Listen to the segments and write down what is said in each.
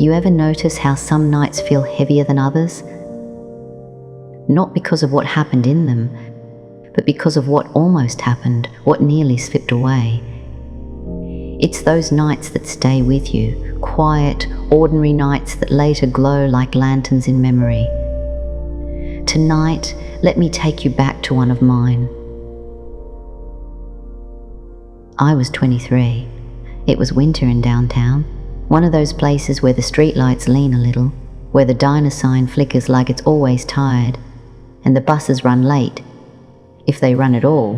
You ever notice how some nights feel heavier than others? Not because of what happened in them, but because of what almost happened, what nearly slipped away. It's those nights that stay with you, quiet, ordinary nights that later glow like lanterns in memory. Tonight, let me take you back to one of mine. I was 23. It was winter in downtown, one of those places where the streetlights lean a little, where the diner sign flickers like it's always tired, and the buses run late, if they run at all.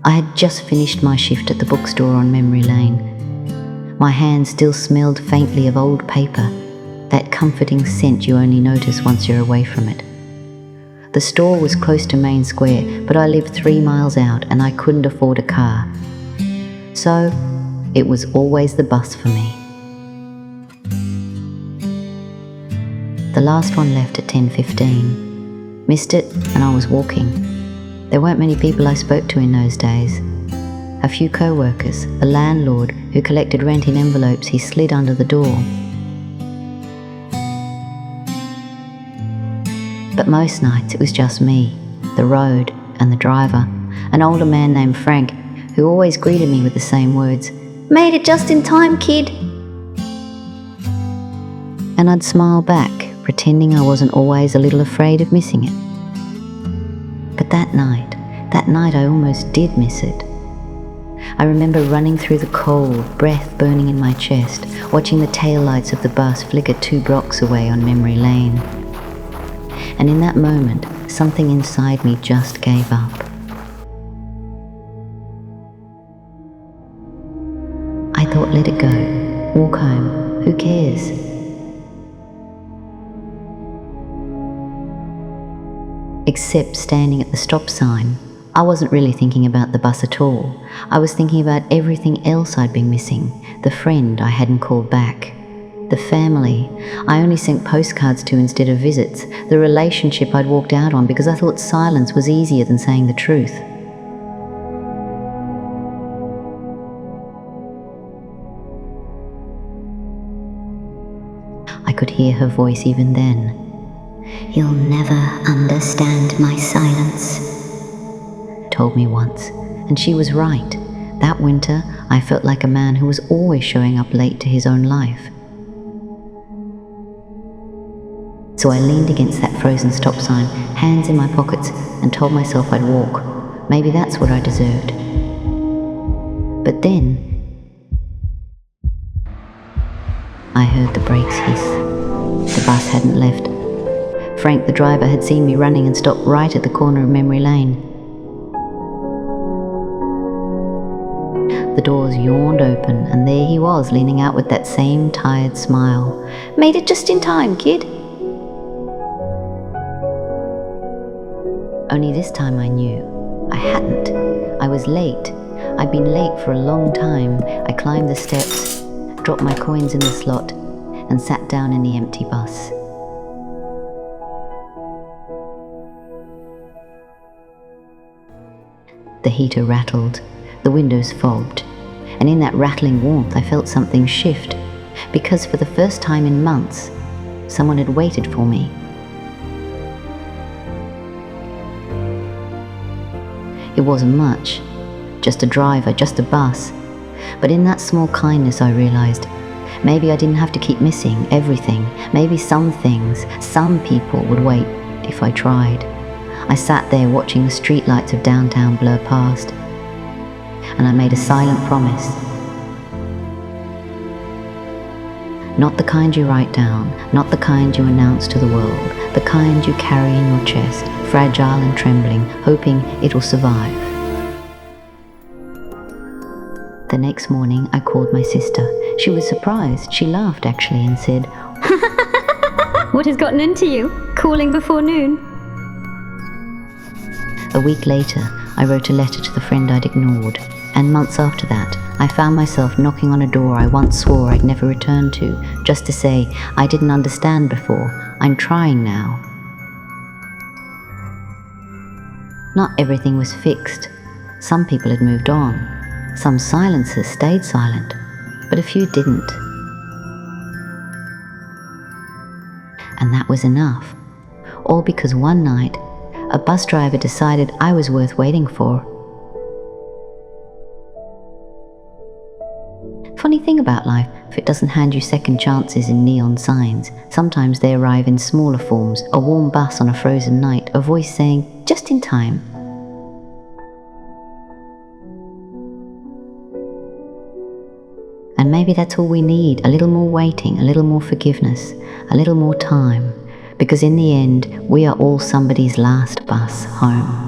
I had just finished my shift at the bookstore on Memory Lane. My hand still smelled faintly of old paper, that comforting scent you only notice once you're away from it. The store was close to Main Square, but I lived 3 miles out and I couldn't afford a car. So, it was always the bus for me. The last one left at 10:15. Missed it and I was walking. There weren't many people I spoke to in those days. A few co-workers, a landlord who collected rent in envelopes he slid under the door. But most nights it was just me, the road and the driver, an older man named Frank who always greeted me with the same words, "Made it just in time, kid." And I'd smile back, pretending I wasn't always a little afraid of missing it. But that night I almost did miss it. I remember running through the cold, breath burning in my chest, watching the taillights of the bus flicker 2 blocks away on Memory Lane. And in that moment, something inside me just gave up. I thought, let it go. Walk home. Who cares? Except standing at the stop sign, I wasn't really thinking about the bus at all. I was thinking about everything else I'd been missing, the friend I hadn't called back, the family I only sent postcards to instead of visits, the relationship I'd walked out on because I thought silence was easier than saying the truth. I could hear her voice even then. "You'll never understand my silence," told me once, and she was right. That winter, I felt like a man who was always showing up late to his own life. So I leaned against that frozen stop sign, hands in my pockets, and told myself I'd walk. Maybe that's what I deserved. But then, I heard the brakes hiss. The bus hadn't left. Frank, the driver, had seen me running and stopped right at the corner of Memory Lane. The doors yawned open, and there he was, leaning out with that same tired smile. "Made it just in time, kid." Only this time I knew. I hadn't. I was late. I'd been late for a long time. I climbed the steps, dropped my coins in the slot, and sat down in the empty bus. The heater rattled, the windows fogged, and in that rattling warmth I felt something shift, because for the first time in months, someone had waited for me. It wasn't much, just a driver, just a bus, but in that small kindness I realized, maybe I didn't have to keep missing everything. Maybe some things, some people would wait if I tried. I sat there watching the streetlights of downtown blur past, and I made a silent promise. Not the kind you write down, not the kind you announce to the world, the kind you carry in your chest, fragile and trembling, hoping it'll survive. The next morning I called my sister. She was surprised. She laughed actually and said, "What has gotten into you? Calling before noon?" A week later, I wrote a letter to the friend I'd ignored, and months after that, I found myself knocking on a door I once swore I'd never return to, just to say, I didn't understand before, I'm trying now. Not everything was fixed. Some people had moved on. Some silencers stayed silent. but a few didn't. And that was enough, all because one night, a bus driver decided I was worth waiting for. Funny thing about life, if it doesn't hand you second chances in neon signs, sometimes they arrive in smaller forms, a warm bus on a frozen night, a voice saying, just in time. And maybe that's all we need, a little more waiting, a little more forgiveness, a little more time, because in the end, we are all somebody's last bus home.